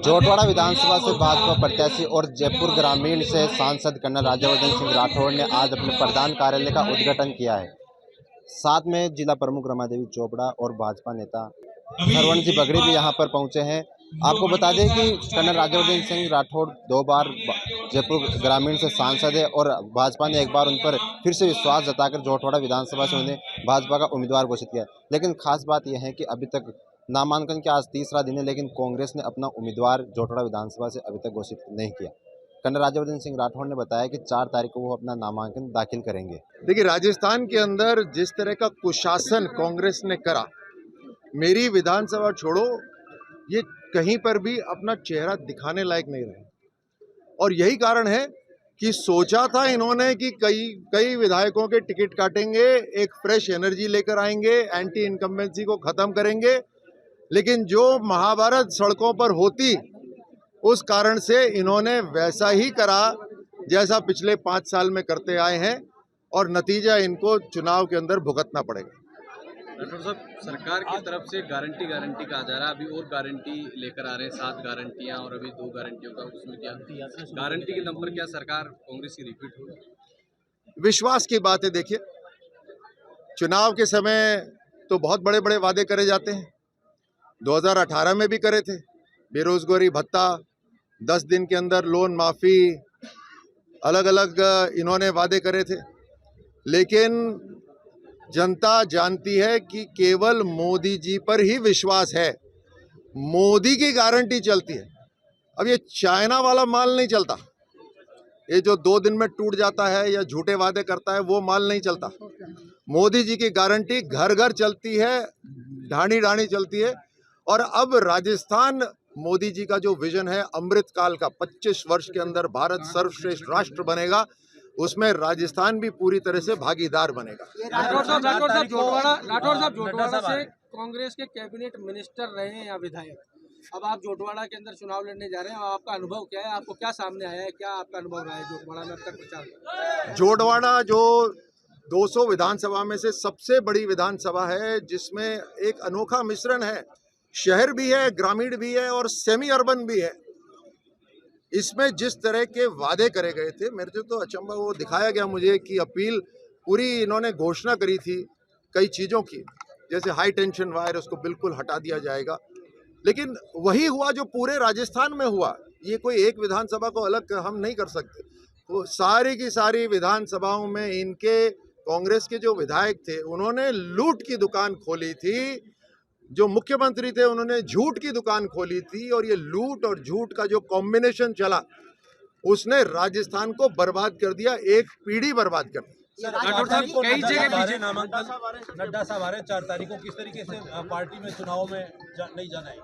जोटवाड़ा विधानसभा से भाजपा प्रत्याशी और जयपुर ग्रामीण से सांसद कर्नल राज्यवर्धन सिंह राठौड़ ने आज अपने प्रधान कार्यालय का उद्घाटन किया है। साथ में जिला प्रमुख रमादेवी चोपड़ा और भाजपा नेता सरवण जी बगड़ी भी यहां पर पहुंचे हैं। आपको बता दें कि कर्नल राज्यवर्धन सिंह राठौड़ 2 बार जयपुर ग्रामीण से सांसद है और भाजपा ने एक बार उन पर फिर से विश्वास जताकर जोटवाड़ा विधानसभा से उन्हें भाजपा का उम्मीदवार घोषित किया। लेकिन खास बात यह है कि अभी तक नामांकन के आज तीसरा दिन है, लेकिन कांग्रेस ने अपना उम्मीदवार जोटवाड़ा विधानसभा से अभी तक घोषित नहीं किया। कर्नल राज्यवर्धन सिंह राठौड़ ने बताया कि 4 तारीख को वो अपना नामांकन दाखिल करेंगे। देखिए, राजस्थान के अंदर जिस तरह का कुशासन कांग्रेस ने करा, मेरी विधानसभा छोड़ो, ये कहीं पर भी अपना चेहरा दिखाने लायक नहीं रहे। और यही कारण है कि सोचा था इन्होंने कि कई विधायकों के टिकट काटेंगे, एक फ्रेश एनर्जी लेकर आएंगे, एंटी इनकम्बेंसी को खत्म करेंगे, लेकिन जो महाभारत सड़कों पर होती, उस कारण से इन्होंने वैसा ही करा जैसा पिछले 5 साल में करते आए हैं और नतीजा इनको चुनाव के अंदर भुगतना पड़ेगा। डॉक्टर साहब, सरकार की तरफ से गारंटी कहा जा रहा है, अभी और गारंटी लेकर आ रहे हैं, 7 गारंटियां और अभी 2 गारंटियों का उसमें क्या गारंटी के दम पर क्या सरकार कांग्रेस की रिपीट होगी? विश्वास की बात है। देखिए, चुनाव के समय तो बहुत बड़े बड़े वादे करे जाते हैं। 2018 में भी करे थे, बेरोजगारी भत्ता, 10 दिन के अंदर लोन माफ़ी, अलग अलग इन्होंने वादे करे थे। लेकिन जनता जानती है कि केवल मोदी जी पर ही विश्वास है, मोदी की गारंटी चलती है। अब ये चाइना वाला माल नहीं चलता, ये जो 2 दिन में टूट जाता है या झूठे वादे करता है, वो माल नहीं चलता। मोदी जी की गारंटी घर घर चलती है, ढाणी ढाणी चलती है। और अब राजस्थान, मोदी जी का जो विजन है अमृत काल का, 25 वर्ष के अंदर भारत सर्वश्रेष्ठ राष्ट्र बनेगा, उसमें राजस्थान भी पूरी तरह से भागीदार बनेगा। राठौड़ साहब जोटवाड़ा से कांग्रेस के कैबिनेट मिनिस्टर रहे हैं या विधायक, अब आप जोटवाड़ा के अंदर चुनाव लड़ने जा रहे हैं, आपका अनुभव क्या है? आपको क्या सामने आया है, क्या आपका अनुभव रहा है जोटवाड़ा में अब तक प्रचार? जोटवाड़ा जो 200 विधानसभा में से सबसे बड़ी विधानसभा है, जिसमें एक अनोखा मिश्रण है, शहर भी है, ग्रामीण भी है और सेमी अर्बन भी है। इसमें जिस तरह के वादे करे गए थे, मेरे से तो अचंभा वो दिखाया गया मुझे कि अपील पूरी इन्होंने घोषणा करी थी कई चीज़ों की, जैसे हाई टेंशन वायर उसको बिल्कुल हटा दिया जाएगा, लेकिन वही हुआ जो पूरे राजस्थान में हुआ। ये कोई एक विधानसभा को अलग हम नहीं कर सकते। तो सारी की सारी विधानसभाओं में इनके कांग्रेस के जो विधायक थे, उन्होंने लूट की दुकान खोली थी। जो मुख्यमंत्री थे, उन्होंने झूठ की दुकान खोली थी, और ये लूट और झूठ का जो कॉम्बिनेशन चला, उसने राजस्थान को बर्बाद कर दिया, एक पीढ़ी बर्बाद कर दी। कई जगह नामांकन नड्डा साहब आ रहे हैं 4 तारीख को, किस तरीके से पार्टी में चुनाव में नहीं जाना है?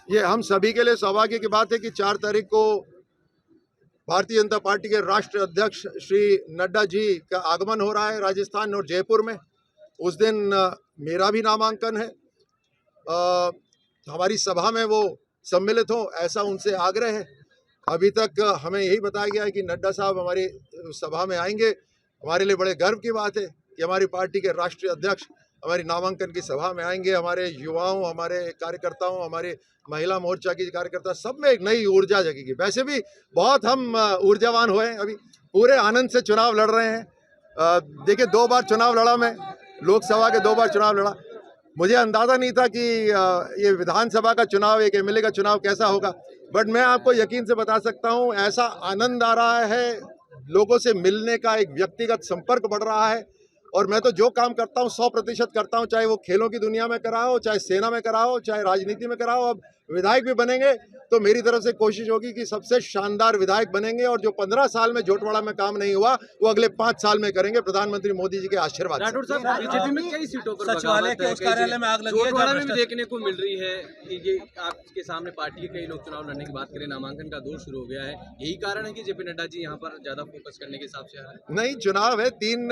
ये हम सभी के लिए सौभाग्य की बात है कि 4 तारीख को भारतीय जनता पार्टी के राष्ट्रीय अध्यक्ष श्री नड्डा जी का आगमन हो रहा है राजस्थान और जयपुर में। उस दिन मेरा भी नामांकन है। हमारी सभा में वो सम्मिलित हो, ऐसा उनसे आग्रह है। अभी तक हमें यही बताया गया है कि नड्डा साहब हमारी सभा में आएंगे। हमारे लिए बड़े गर्व की बात है कि हमारी पार्टी के राष्ट्रीय अध्यक्ष हमारी नामांकन की सभा में आएंगे। हमारे युवाओं, हमारे कार्यकर्ताओं, हमारे महिला मोर्चा की कार्यकर्ता, सब में एक नई ऊर्जा जगेगी। वैसे भी बहुत हम ऊर्जावान हुए हैं, अभी पूरे आनंद से चुनाव लड़ रहे हैं। देखिए, 2 बार चुनाव लड़ा मैं, लोकसभा के 2 बार चुनाव लड़ा। मुझे अंदाज़ा नहीं था कि ये विधानसभा का चुनाव, एक एमएलए का चुनाव कैसा होगा, बट मैं आपको यकीन से बता सकता हूँ, ऐसा आनंद आ रहा है, लोगों से मिलने का एक व्यक्तिगत संपर्क बढ़ रहा है। और मैं तो जो काम करता हूँ 100% करता हूँ, चाहे वो खेलों की दुनिया में करा हो, चाहे सेना में करा हो, चाहे राजनीति में करा हो। अब विधायक भी बनेंगे तो मेरी तरफ से कोशिश होगी कि सबसे शानदार विधायक बनेंगे, और जो 15 साल में जोटवाड़ा में काम नहीं हुआ, वो अगले 5 साल में करेंगे, प्रधानमंत्री मोदी जी के आशीर्वाद। राठौड़ साहब, बीजेपी में कई सीटों पर सचिवालय के उस कार्यालय में आग लगी है, जोटवाड़ा में भी देखने को मिल रही है। ये आपके सामने पार्टी के कई लोग चुनाव लड़ने की बात करें, नामांकन का दौर शुरू हो गया है, यही कारण है कि जेपी नड्डा जी यहाँ पर ज्यादा फोकस करने के हिसाब से आ रहे हैं? नहीं, चुनाव है 3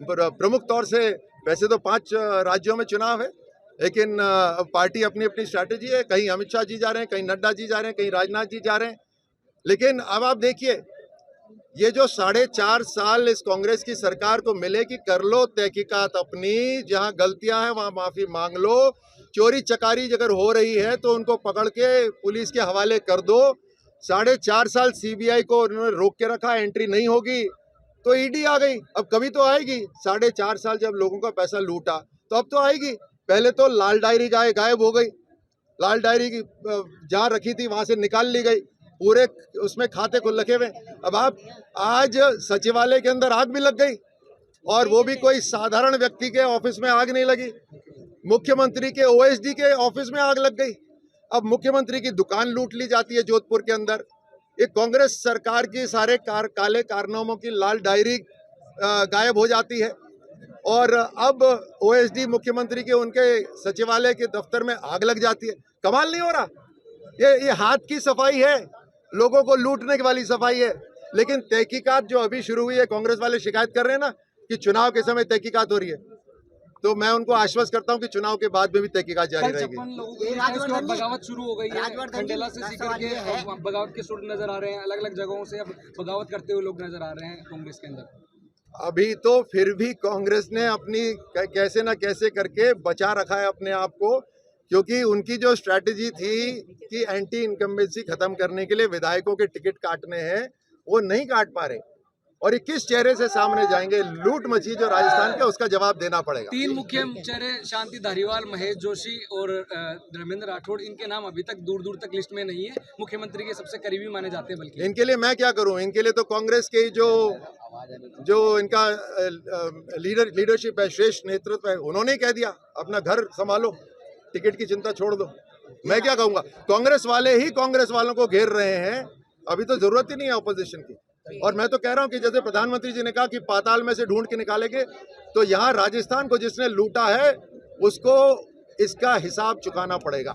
प्रमुख तौर से, वैसे तो 5 राज्यों में चुनाव है, लेकिन पार्टी अपनी अपनी स्ट्रैटेजी है। कहीं अमित शाह जी जा रहे हैं, कहीं नड्डा जी जा रहे हैं, कहीं राजनाथ जी जा रहे हैं। लेकिन अब आप देखिए, ये जो 4.5 साल इस कांग्रेस की सरकार को मिले कि कर लो तहकीकात अपनी, जहां गलतियां हैं वहां माफी मांग लो, चोरी चकारी अगर हो रही है तो उनको पकड़ के पुलिस के हवाले कर दो। 4.5 साल सीबीआई को उन्होंने रोक के रखा, एंट्री नहीं होगी तो ईडी आ गई, अब कभी तो आएगी। 4.5 साल जब लोगों का पैसा लूटा तो अब तो आएगी। पहले तो लाल डायरी गायब हो गई, लाल डायरी की जहाँ रखी थी वहां से निकाल ली गई, पूरे उसमें खाते खुल रखे हुए। अब आप आज सचिवालय के अंदर आग भी लग गई, और वो भी कोई साधारण व्यक्ति के ऑफिस में आग नहीं लगी, मुख्यमंत्री के ओएसडी के ऑफिस में आग लग गई। अब मुख्यमंत्री की दुकान लूट ली जाती है जोधपुर के अंदर। एक कांग्रेस सरकार की सारे काले कारनामों की लाल डायरी गायब हो जाती है, और अब ओएसडी मुख्यमंत्री के उनके सचिवालय के दफ्तर में आग लग जाती है। कमाल नहीं हो रहा? ये हाथ की सफाई है, लोगों को लूटने वाली सफाई है। लेकिन तहकीकात जो अभी शुरू हुई है, कांग्रेस वाले शिकायत कर रहे हैं ना कि चुनाव के समय तहकीकात हो रही है, तो मैं उनको आश्वस्त करता हूं कि चुनाव के बाद में भी तहकीकात जारी रहेगी। बगावत शुरू हो गई है, खंडेला से सीकर के बगावत के सुर नजर आ रहे हैं, अलग अलग जगहों से अब बगावत करते हुए लोग नजर आ रहे हैं कांग्रेस के अंदर। अभी तो फिर भी कांग्रेस ने अपनी कैसे ना कैसे करके बचा रखा है अपने आप को, क्योंकि उनकी जो स्ट्रैटेजी थी कि एंटी इनकम्बेंसी खत्म करने के लिए विधायकों के टिकट काटने हैं, वो नहीं काट पा रहे, और ये किस चेहरे से सामने जाएंगे? लूट मची जो राजस्थान के, उसका जवाब देना पड़ेगा। 3 मुख्य चेहरे शांति धारीवाल, महेश जोशी और धर्मेंद्र राठौड़, इनके नाम अभी तक दूर दूर तक लिस्ट में नहीं है, मुख्यमंत्री के सबसे करीबी माने जाते हैं। बल्कि इनके लिए मैं क्या करूं? इनके लिए तो कांग्रेस के जो इनका लीडरशिप है, श्रेष्ठ नेतृत्व है, उन्होंने ही कह दिया अपना घर संभालो, टिकट की चिंता छोड़ दो। मैं क्या कहूंगा? कांग्रेस वाले ही कांग्रेस वालों को घेर रहे हैं, अभी तो जरूरत ही नहीं है ऑपोजिशन की। और मैं तो कह रहा हूं कि जैसे प्रधानमंत्री जी ने कहा कि पाताल में से ढूंढ के निकालेंगे, तो यहाँ राजस्थान को जिसने लूटा है उसको इसका हिसाब चुकाना पड़ेगा।